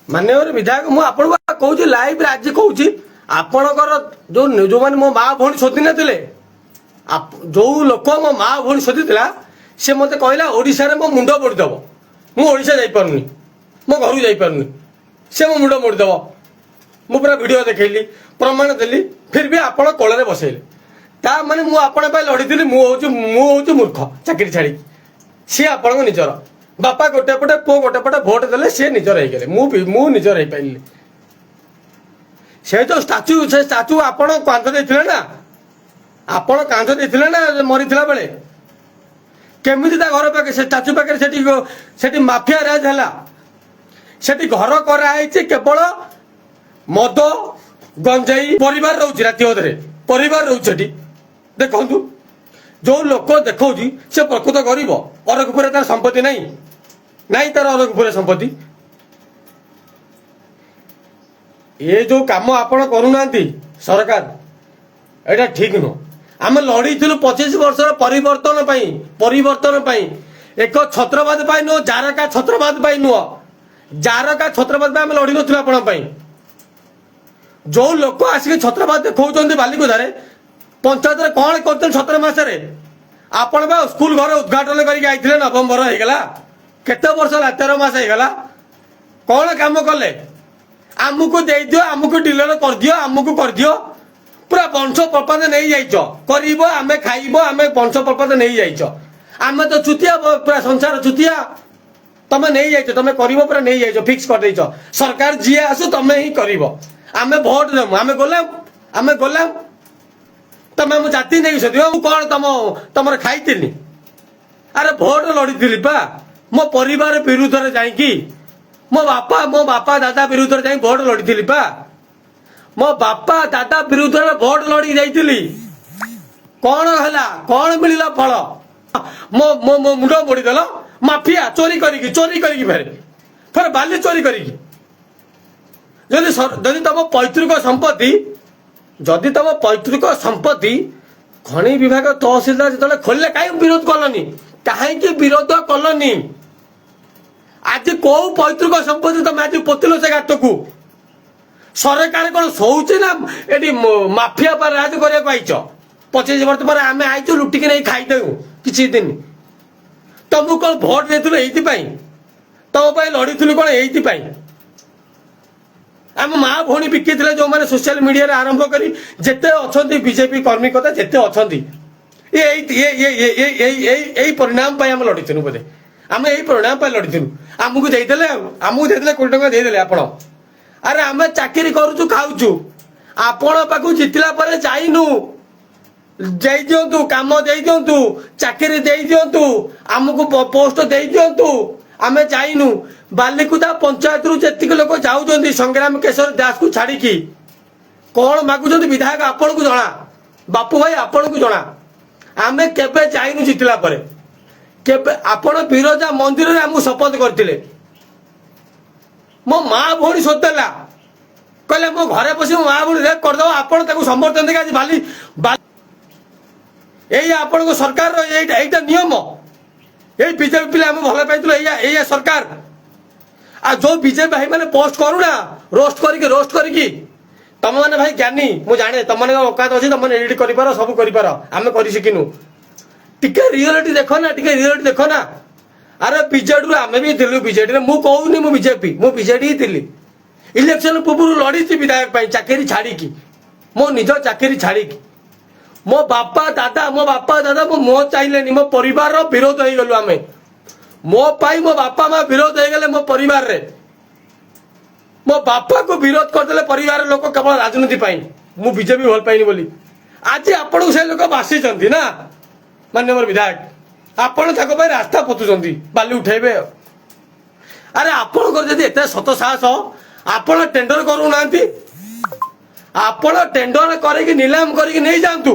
माननीय विधायक मु आपन कहूँ लाइव आज कहूँ आपणकर जो मैंने मो माँ भौणी शोधी नथिले जो लोक मो माँ भौणी शोधी सी मत कहला ओडिशा मो मुंड मोड़ीदेव मुझा जापारूनी मो घर जापारूनी से मो मुंड मोड़ीदेव मु पूरा वीडियो देखली प्रमाण देली फिर भी आपण कोल बसैले ता माने मु आपण लड़ी मुझे मूर्ख चाकरी छाड़ी सी आपण निजर बापा गोटे पटे पुओ गोटे पटे भोट देले सी निजर हो गले मु निजर हो पाइली से जो स्टाच्यू आपण कांध देथिले ना आपण कांध देथिले ना मरीथिला बेले केमिति ता घर पाके से स्टाच्यू पाके सेठी माफिया राज हला सेठी घर कराई केवल मद गंजाई परिवार रोचे राति अधरे परिवार रोचे देखु जो लोक देखा से प्रकृत गरीब अरगपुर तार संपत्ति नहीं तार अरगपुर संपत्ति ये जो काम आपण करूना सरकार एटा ठीक नुह आम लड़ी 25 वर्ष परिवर्तन एक छत्रवाद नुह जारका छत्रवाद नुह जारका छत्रवाद आम लड़ी नु आपण जो लोक आसिक छत्रवाद देखा बालिकुदारे पंचायत कौन कर 17 मसरे आपण स्कूल घर उद्घाटन करके नवंबर होगा केते वर्ष 13 मास होगा कौन काम कले आमको दे दियो आमको डिलर कर दियो आमको कर दियो पूरा वंश प्रपंच नहीं जाइछ करिबो आमे खाइबो आमे वंश प्रपंच नहीं जाइछ आमे तो चुतिया पूरा संसार चुतिया तमे नहीं जाइछ तमे करिबो पूरा नहीं जाइछ फिक्स कर देइछ सरकार जिए आसु तमे ही करिबो आमे वोट देमु आमे गोलाम तमे मु जाति नहीं सदियो मु कोन तमर खाइतिनी अरे वोट लड़ी पा मो परिवार विरुद्ध रे जाई की मो बापा दादा विरुद्ध रे जाई वोट लड़ी पा मो बापा दादा विरुद्ध रे वोट लड़ी जाइतिली कौन हला कौन मिलिला फल मो मो मो मुंड मोड़ी देलो माफिया चोरी करिकी फिर बाली चोरी करिकी जदि तम पैतृक संपत्ति खनि विभाग तहसीलदार जो खोलिले कहीं विरोध कलनी कहीं विरोध कलनी आज कौ पैतृक संपत्ति तुम आज पोतिल से घाट को सरकार कौन शोचे ना ये माफिया पर राज करने 25 वर्ष पर आम आई लुटिकी नहीं खाईदेऊ किसी दिन तुमको कौन भोट देथिलु एइथिपाई तुम लड़ी कौन एइथिपाई आम माँ भौणी बिकी जो मैंने सोशल मीडिया रे आरंभ करी जेते अछंती बीजेपी कर्मी कथा जेते अछंती यही परिणाम पाई आम लड़ीथिलु बोधे आम यही परिणाम पाई लड़ीथिलु आमको देदेले कोटी टंका देदेले आपण अरे आम चाकरी करूचु खाऊचु आपण पाखु जितला पर जाइनु जाई दियंतु काम देई दियंतु चाकरी देई दियंतु आमको पोस्ट देई दियंतु आमे जाइनु बालिकुदा पंचायत रु जेतिक लोक जाउजंती संग्राम केशर दास को छाड़ी कौन मागुचंती विधायक आपण को जना बापू भाई आपण को जना आमे केबे जाइनु जितला पर केबे आपण बिरजा मंदिर रे हमु शपथ करथिले मो माँ भौणी सोदेला कहले मो घरे बसी मो माँ भौणी रेप करदो आपण ताको समर्थन देके आज बाली एई आपण को सरकार रो एइटा नियम एई बीजेपी पिला हम भले पाइतलो एई सरकार आ जो बीजेपी भाई माने पोस्ट करूना रोस्ट करिकी तुम मैंने भाई ज्ञानी मु जाने तुम मैंने औकात अच्छी तुम एडिट कर सब कर आम कर शिखिनु टिके रियलिटी देख ना टिके रियलिटी देख ना अरे बीजेडी आम भी थिलु बीजेडी मु कहूनी मु बीजेडी ही थिली इलेक्शन पूर्व लड़ी विधायक चाकरी छाड़ी मो निज चाकरी छाड़ी मो बापा दादा मो मुह चाहिए मो परिवार विरोध हो गलु आम मो पाई मो बापा माँ विरोध हो गले मो परिवार रे मो बापा को विरोध करदे परिवार लोक केवल राजनीति पाई मु बीजेपी भल पाइनी बोली आज आपण से लोक बासी ना माननीय विधायक आपण रास्ता पोतुंट बाली उठेबे अरे आपण एत सत साहस आपण टेंडर करूना आपण टेंडर करके नीलाम करके नहीं जातु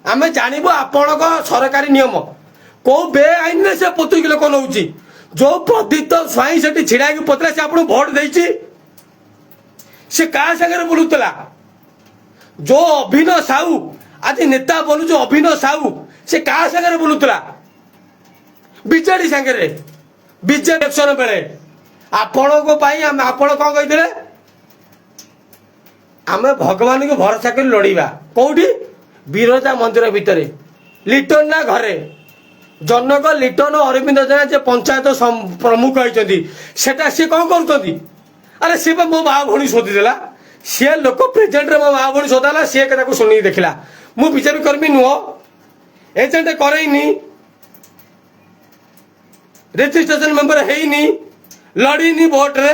आमे जानबू आपण सरकारी नियम को बेआईन से पोतुक लोक नौ जो प्रदीप्त स्वाई से छिड़ा पतला से आपको भोट देछि से क्या सागर बुलूला जो अभिनव साहू आज नेता बोलू जो अभिनव साहू से क्या सागर बुलूला बीजेडी सागर बीजेपी इलेक्शन बेले ଆପଣଙ୍କ ପାଇଁ ଆପଣ କ'ଣ କହିଥିଲେ? ଆମେ ଭଗବାନଙ୍କୁ ଭରସା କରି ଲଢ଼ିବା। କୋଉଠି? ବିରଜା ମନ୍ଦିର ଭିତରେ, ଲିଟନ ନା ଘରେ। ଜନକ ଲିଟନ ଅରବିନ୍ଦ ଜେନା ଯେ ପଞ୍ଚାୟତ ପ୍ରମୁଖ ହେଇଛନ୍ତି, ସେଟା ସିଏ କ'ଣ କରୁଛନ୍ତି? ଆରେ ସିଏ ମୋ ମା ଭଉଣୀ ଶୋଧିଦେଲା। ସିଏ ଲୋକ ପ୍ରେଜେଣ୍ଟରେ ମୋ ମା ଭଉଣୀ ଶୋଧାଲା, ସିଏ ତାକୁ ଶୁଣିକି ଦେଖିଲା। ମୁଁ ବିଜେପି କର୍ମୀ ନୁହଁ, ଏଜେଣ୍ଟ କରେଇନି, ରେଜିଷ୍ଟ୍ରେସନ ମେମ୍ବର ହେଇନି, ଲଢ଼ିନି ଭୋଟରେ।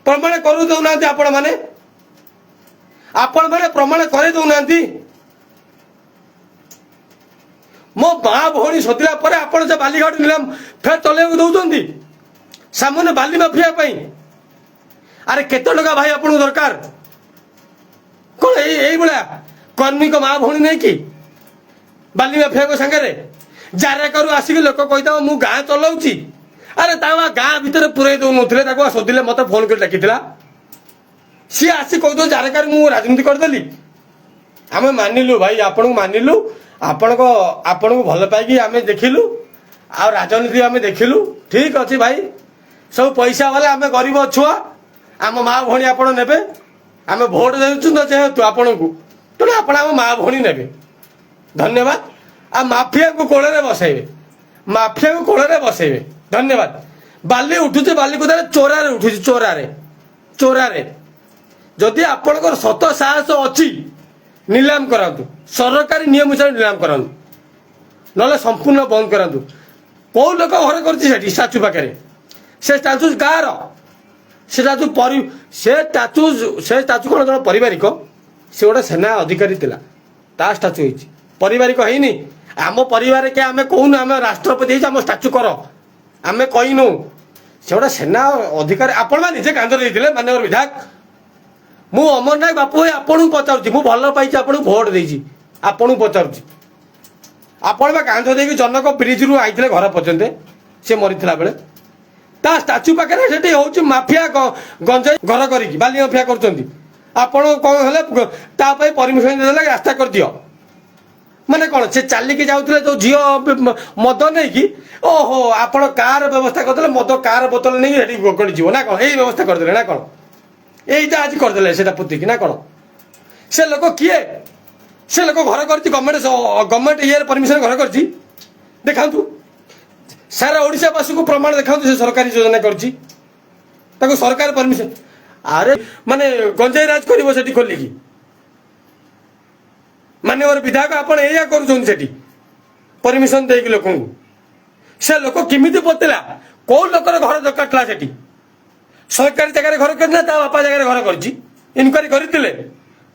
ପ୍ରମାଣ କରୁ ଦଉନାହାନ୍ତି ଆପଣ ମାନେ ପ୍ରମାଣ କରି ଦଉନାହାନ୍ତି। ମୋ ମା ଭଉଣୀ ଶୋଧିଲା ପରେ ଆପଣ ଯେ ବାଲିଘାଟ ନିଲାମ ଫେର ଚଲେଇବାକୁ ଦଉଛନ୍ତି ସାମାନ୍ୟ ବାଲି ମାଫିଆ ପାଇଁ। ଆରେ କେତେ ଟଙ୍କା ଭାଇ ଆପଣଙ୍କୁ ଦରକାର? କ'ଣ ଏଇଭଳିଆ କର୍ମୀଙ୍କ ମା ଭଉଣୀ ନେଇକି ବାଲି ମାଫିଆଙ୍କ ସାଙ୍ଗରେ ଜାରେକାରୁ ଆସିକି ଲୋକ କହିଥାଉ ମୁଁ ଗାଁ ଚଲାଉଛି। ଆରେ ତା ଗାଁ ଭିତରେ ପୁରେଇ ଦଉନଥିଲେ, ତାକୁ ଶୋଧିଲେ, ମତେ ଫୋନ କରି ଡାକିଥିଲା। ସିଏ ଆସି କହିଦେଉ ଜାରେକାରୁ ମୁଁ ରାଜନୀତି କରିଦେଲି। ଆମେ ମାନିଲୁ ଭାଇ, ଆପଣଙ୍କୁ ମାନିଲୁ, ଆପଣଙ୍କୁ ଭଲ ପାଇକି ଆମେ ଦେଖିଲୁ, ଆଉ ରାଜନୀତି ଆମେ ଦେଖିଲୁ। ଠିକ ଅଛି ଭାଇ, ସବୁ ପଇସା ବାଲା, ଆମେ ଗରିବ ଛୁଆ, ଆମ ମା ଭଉଣୀ ଆପଣ ନେବେ। ଆମେ ଭୋଟ ଦେଉଛୁ ତ ଯେହେତୁ ଆପଣଙ୍କୁ, ତେଣୁ ଆପଣ ଆମ ମା ଭଉଣୀ ନେବେ। ଧନ୍ୟବାଦ। ଆଉ ମାଫିଆକୁ କୋଳରେ ବସେଇବେ। ଧନ୍ୟବାଦ। ବାଲି ଉଠୁଛି, ବାଲିକୁଦାରେ ଚୋରାରେ ଉଠୁଛି, ଚୋରାରେ। ଯଦି ଆପଣଙ୍କର ସତ ସାହସ ଅଛି, ନିଲାମ କରାନ୍ତୁ, ସରକାରୀ ନିୟମ ହିସାବରେ ନିଲାମ କରାନ୍ତୁ, ନହେଲେ ସମ୍ପୂର୍ଣ୍ଣ ବନ୍ଦ କରାନ୍ତୁ। କୋଉ ଲୋକ ଘର କରିଛି ସେଠି ଷ୍ଟାଚୁ ପାଖରେ? ସେ ଷ୍ଟାଚୁ କାହାର? ସେ ଷ୍ଟାଚୁ କ'ଣ ଜଣେ ପାରିବାରିକ? ସେ ଗୋଟେ ସେନା ଅଧିକାରୀ ଥିଲା, ତା ଷ୍ଟାଚୁ ହେଇଛି। ପାରିବାରିକ ହେଇନି। ଆମ ପରିବାରରେ ଆମେ କହୁନୁ ଆମେ ରାଷ୍ଟ୍ରପତି ହେଇଛୁ ଆମ ଷ୍ଟାଚୁ କର, ଆମେ କହିନୁ। ସେ ଗୋଟେ ସେନା ଅଧିକାରୀ। ଆପଣ ବା ନିଜେ କାନ୍ଦ ଦେଇଥିଲେ ମାନ୍ୟବର ବିଧାୟକ। ମୁଁ ଅମର ନାୟକ ବାପୁ ଭାଇ ଆପଣଙ୍କୁ ପଚାରୁଛି, ମୁଁ ଭଲ ପାଇଛି, ଆପଣଙ୍କୁ ଭୋଟ ଦେଇଛି, ଆପଣଙ୍କୁ ପଚାରୁଛି। ଆପଣ ବା କାନ୍ଦ ଦେଇକି ଜନକ ବ୍ରିଜରୁ ଆଇଥିଲେ ଘର ପର୍ଯ୍ୟନ୍ତ, ସେ ମରିଥିଲା ବେଳେ। ତା ଷ୍ଟାଚୁ ପାଖରେ ସେଠି ହଉଛି ମାଫିଆ ଗଞ୍ଜେଇ ଘର କରିକି ବାଲି ମାଫିଆ କରୁଛନ୍ତି। ଆପଣ କ'ଣ ହେଲେ ତା ପାଇଁ ପରମିଶନ ଦେଇଦେଲେ ରାସ୍ତା କରିଦିଅ। ମାନେ କ'ଣ ସେ ଚାଲିକି ଯାଉଥିଲେ ଯୋଉ ଝିଅ ମଦ ନେଇକି, ଓହୋ ଆପଣ କାର ବ୍ୟବସ୍ଥା କରିଦେଲେ, ମଦ କାର ବୋତଲ ନେଇକି ସେଠି ଗଡ଼ିଯିବ ନା କ'ଣ? ଏଇ ବ୍ୟବସ୍ଥା କରିଦେଲେ ନା କ'ଣ? এইটা আজ করদেলে সেটা পুতিকি না কোন? সে লোক কিয়ে? সে লোক ঘর করছি গভর্নমেন্ট ইয়ের পরমিশন ঘর করছি, দেখান্তু। সারা ওড়িশাবাসীকে প্রমাণ দেখান্তু সে সরকারি যোজনা করছি, তাকে সরকার পরমিশন। আরে মানে গঞ্জাই রাজ করব সেটি খোলিকি। মাননীয় বিধায়ক আপন এইয়া করুছেন সেটি পরমিশন ଦେଇକି ଲୋକଙ୍କୁ। সে লোক কেমিতি পতিলা? কোন লোকর ঘর দরকার ଥିଲା সেটি? ସରକାରୀ ଜାଗାରେ ଘର କରିଛି ନା ତା ବାପା ଜାଗାରେ ଘର କରିଛି? ଇନକ୍ୱାରି କରିଥିଲେ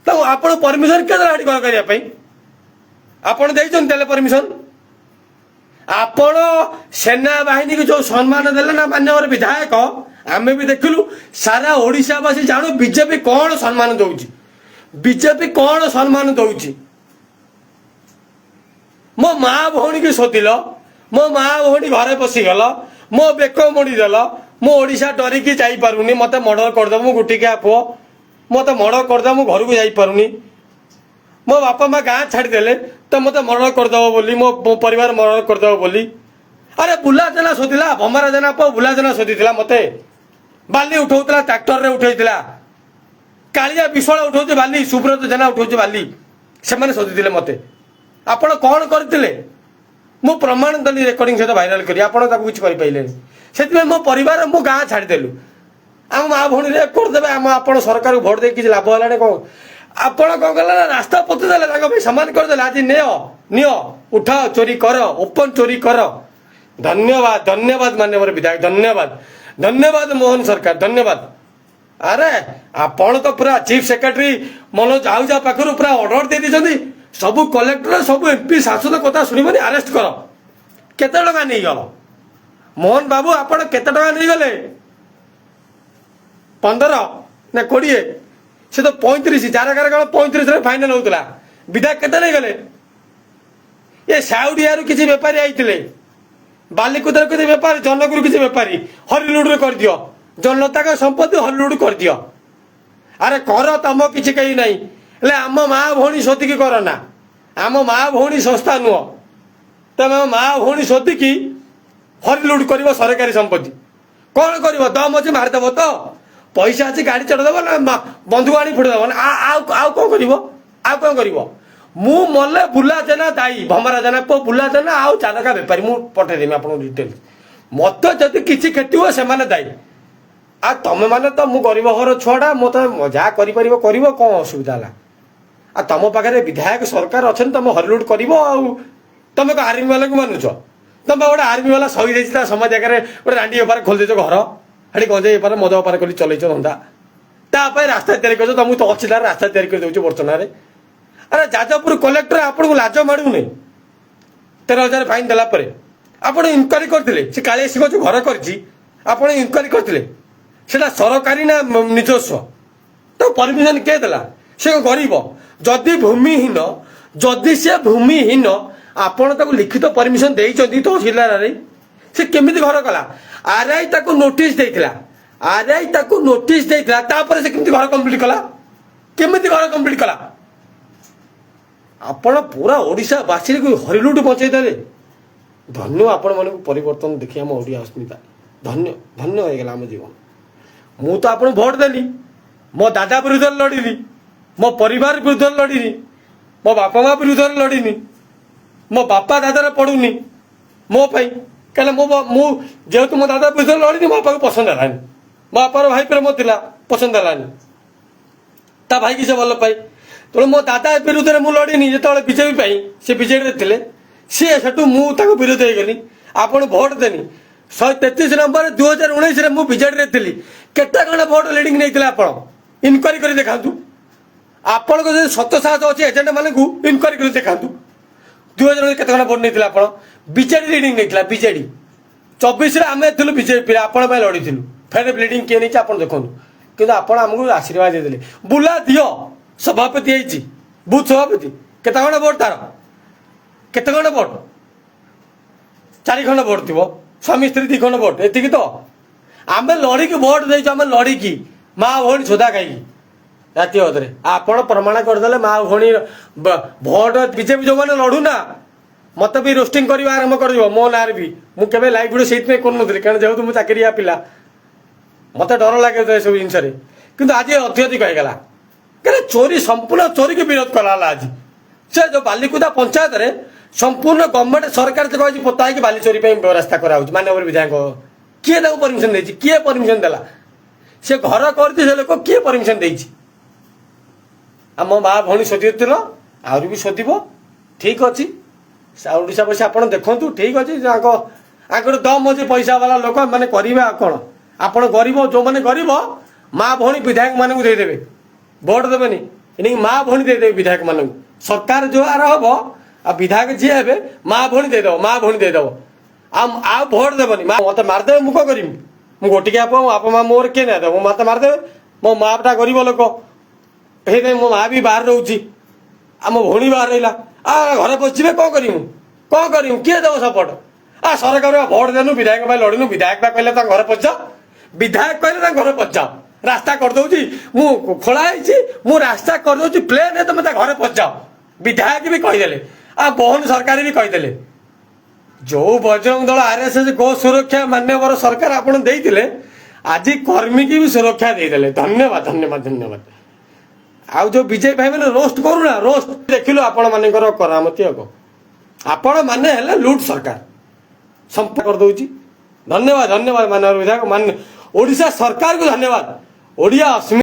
ତାକୁ? ଆପଣ ପରମିଶନ କିଏ ଦେଲା ସେଠି ଘର କରିବା ପାଇଁ? ଆପଣ ଦେଇଛନ୍ତି ତାହେଲେ ପରମିଶନ? ଆପଣ ସେନାବାହିନୀକୁ ଯୋଉ ସମ୍ମାନ ଦେଲେ ନା ମାନ୍ୟବର ବିଧାୟକ, ଆମେ ବି ଦେଖିଲୁ। ସାରା ଓଡ଼ିଶାବାସୀ ଜାଣୁ ବିଜେପି କ'ଣ ସମ୍ମାନ ଦଉଛି, ବିଜେପି କ'ଣ ସମ୍ମାନ ଦଉଛି। ମୋ ମା ଭଉଣୀକି ଶୋଧିଲ, ମୋ ମା ଭଉଣୀ ଘରେ ପଶିଗଲ, ମୋ ବେକ ମୋଡ଼ିଦେଲ। ମୁଁ ଓଡ଼ିଶା ଡରିକି ଯାଇପାରୁନି, ମତେ ମର୍ଡର କରିଦେବ, ମୁଁ ଗୋଟିକିଆ ପୁଅ, ମତେ ମର୍ଡର କରିଦେବ, ମୁଁ ଘରକୁ ଯାଇପାରୁନି। ମୋ ବାପା ମା ଗାଁ ଛାଡ଼ିଦେଲେ ତ ମତେ ମର୍ଡର କରିଦେବ ବୋଲି, ମୋ ପରିବାର ମର୍ଡର କରିଦେବ ବୋଲି। ଆରେ ବୁଲା ଜେନା ଶୋଧିଲା, ଭମରା ଜେନା ପୁଅ ବୁଲା ଜେନା ଶୋଧିଥିଲା ମତେ। ବାଲି ଉଠଉଥିଲା, ଟ୍ରାକ୍ଟରରେ ଉଠେଇଥିଲା। କାଳିଆ ବିଶ୍ୱାଳ ଉଠଉଛି ବାଲି, ସୁବ୍ରତ ଜେନା ଉଠଉଛି ବାଲି, ସେମାନେ ଶୋଧିଥିଲେ ମତେ। ଆପଣ କ'ଣ କରିଥିଲେ? ମୁଁ ପ୍ରମାଣ ଦେଲି ରେକର୍ଡିଂ ସହିତ ଭାଇରାଲ କରି, ଆପଣ ତାକୁ କିଛି କରିପାରିଲେନି। ସେଥିପାଇଁ ମୋ ପରିବାର, ମୋ ଗାଁ ଛାଡ଼ିଦେଲୁ। ଆମ ମା ଭଉଣୀରେ କରିଦେବେ, ଆପଣ ସରକାରକୁ ଭୋଟ ଦେଇକି କିଛି ଲାଭ ହେଲାଣି କ'ଣ? ଆପଣ କ'ଣ କଲେ ନା ରାସ୍ତା ପୋତି ଦେଲେ, ତାଙ୍କ ପାଇଁ ସମାନ କରିଦେଲେ। ଆଜି ନିଅ ଉଠାଅ, ଚୋରି କର, ଓପନ ଚୋରି କର। ଧନ୍ୟବାଦ ମାନ୍ୟବର ବିଧାୟକ, ଧନ୍ୟବାଦ ମୋହନ ସରକାର, ଧନ୍ୟବାଦ। ଆରେ ଆପଣ ତ ପୁରା ଚିଫ ସେକ୍ରେଟାରୀ ମନୋଜ ଆହୁଜା ପାଖରୁ ପୁରା ଅର୍ଡର ଦେଇ ଦେଇଛନ୍ତି, ସବୁ କଲେକ୍ଟର, ସବୁ ଏମପି ଶାସନ କଥା ଶୁଣିବନି, ଆରେଷ୍ଟ କର। କେତେ ଟଙ୍କା ନେଇଗଲ ମୋହନ ବାବୁ? ଆପଣ କେତେ ଟଙ୍କା ନେଇଗଲେ? 15 ନା 20? ସେ ତ 35, ଜାରକାରେ କ'ଣ 35ରେ ଫାଇନାଲ ହଉଥିଲା। ବିଧାୟକ କେତେ ନେଇଗଲେ? ଏ ସାଉଡିଆରୁ କିଛି ବେପାରୀ ଆଇଥିଲେ, ବାଲିକୁଦାରୁ କିଛି ବେପାରୀ, ଜନକରୁ କିଛି ବେପାରୀ, ହରିଲୁଡରେ କରିଦିଅ। ଜନତାଙ୍କ ସମ୍ପତ୍ତି ହରିଲୁଡ କରିଦିଅ। ଆରେ କର, ତମ କିଛି କେହି ନାହିଁ, ହେଲେ ଆମ ମା ଭଉଣୀ ଶୋଧିକି କର ନା। ଆମ ମା ଭଉଣୀ ସଂସ୍ଥା ନୁହଁ, ତମେ ଆମ ମା ଭଉଣୀ ଶୋଧିକି ହରିଲୁଡ କରିବ ସରକାରୀ ସମ୍ପତ୍ତି। कौन कर दम अच्छे मारिदेव तो पैसा अच्छी गाड़ी चढ़ेदेव ना बंधुक आनी फुटेदेव ना आउ कौन कर मु मले बुला जेना दाई भमरा जेना पो बुला जेना आउ चालका बेपारी मु पठेदेमी आपको डिटेल मत जदि किसी क्षति हो से दाई आ तमें मैंने तो मु गरीब घर छुआटा मत जहाँ कर कौन असुविधा है आ तुम पाखे विधायक सरकार अच्छा तुम हरिलुट कर तुम को आर्मी वाला को मानुच तुम गोटे आर्मी वाला शहीद होता समय जगह गोटे रांडी बेपार खोल देच घर हेटी गंजे बेपार मद बेपार कर चलैच धंदा ताप रास्ता तैयारी तुमको तो अच्छी रास्ता तैयारी कर दूँ बर्तमान अरे जाजपुर कलेक्टर आपको लाज माड़ूनी 13,000 फाइन देलापर आप इनक्वारी करते काली सिंह जो घर कर इनक्वारी करते सरकारी ना निजस्व तो परमिशन किए देला से गरीब जदि भूमिहीन जदि से भूमिहीन आपण ताको लिखित परमिशन देइचंदी तहसीलदार से केमिति घर कला आरआई ताको नोटिस देइथिला आरआई ताको नोटिस देइथिला तापर से केमिति घर कंप्लीट कला केमिति घर कंप्लीट कला आपण पूरा ओडिशा बासी को हरिलुट बचै देले धन्य आपण मन को परिवर्तन देखि हम ओडिया अस्मिता धन्य धन्य हो गेला हम जीवन मु तो आपण वोट देली मो दादा विरुद्ध लड़िली मो परिवार विरुद्ध लड़िनी मो बापा माँ विरुद्ध लड़िनी मो बापा दादा पड़ूनी मो पाई कहीं मु जेहेतु मो दादा विरुद्ध लड़िनी मो बापा को पसंद है मो बापार भाई प्रेम थिला पसंद है ता भाई की से भल पाई तेणु मो दादा विरुद्ध में मुझे लड़िनी जो बीजेपी से बीजेडी थे सी सेठू मुझे विरोध होगली आपड़ भोट देनी 133 नंबर 2019 में बीजेडी थी केटा खंड भोट लिडिंग नहीं आप इनक्वारी कर देखा आपण को सत साहस अच्छे एजेंट मानक इनक्वारी कर देखा 2019 केते खंड भोट नहीं आप बीजेडी लिडिंग नहीं बीजेडी 24 आम थी बीजेपी आपण लड़ी फेर लिडिंग किए नहीं आप देखो कि आमको आशीर्वाद देते बुला दियो सभापति है बूथ सभापति केते खंड भोट तार केते खंड भोट 4 खंड भोट थी स्वामी स्त्री 2 खंड भोट एति तो आम लड़िकी भोट दे लड़िकी माँ भौणी सोदा खाई राति अधे आपण प्रमाण करदे माँ भौणी भोट बीजेपी जो मैंने लड़ू ना मत भी रोस्टिंग करवा आरंभ कर मो ना भी मुझे लाइव भिडियो से करूनी कारण जेहतु मुझे चाकरिया पिला मत डर लगे सब जिनस कि आज अत्यधिक होगा क्या चोरी संपूर्ण चोरी के विरोध कला आज से जो बालिकुदा पंचायत रे संपूर्ण गवर्नमेंट सरकार से कही पोता है बाली चोरी व्यवस्था कराऊँ मानव विधायक किए परमिशन दे किए परमिशन देला से घर कर लोक किए परमिशन दे मो माँ भौणी शोधी आहरी भी शोध ठीक अच्छी ओडिशा पैसा आप देखु ठीक अच्छे आगर दम अच्छे पैसा वाला लोक मैंने करेंगे कौन आप गरीब जो मैंने गरीब माँ भौणी विधायक मानक देदेवे भोट देवेनि इनिक माँ भौणी देदेवे विधायक मानक सरकार जो आर हम आ विधायक जी हे माँ भौणी देदेव माँ भौणी देदेव आ भोट देवनी माँ मत मारदेवे मुझे करी मुझे गोटिक आप माँ मोर किए ना देव मत मारदेवे मो माँटा गरीब लोक हे मो माँ भी बाहर रोची आ मो भौणी बाहर रहा आ घर पशिबे कौन करूँ किए देव सपोर्ट आ सरकार भोट देनु विधायक लड़नु विधायक कहले घर पचाओ विधायक कहले घर पचाओ रास्ता करदे मु खोलाई मु रास्ता करदे प्लेन है तुम घर पचाओ विधायक भी कहीदे आ बहन सरकार भी कहीदे जो बजरंग दल आरएसएस गो सुरक्षा मान्यवर सरकार आपन देइतिले आज कर्मी की भी सुरक्षा देदेले धन्यवाद धन्यवाद धन्यवाद आउ जो बीजेपी भाई मैंने रोस्ट करूना रोस्ट देखिलु आपण मानकर करामती आपण माने हेले लूट सरकार संपर्क कर दउची धन्यवाद धन्यवाद मानव विधायक मान ओडिशा सरकार को धन्यवाद ओडिया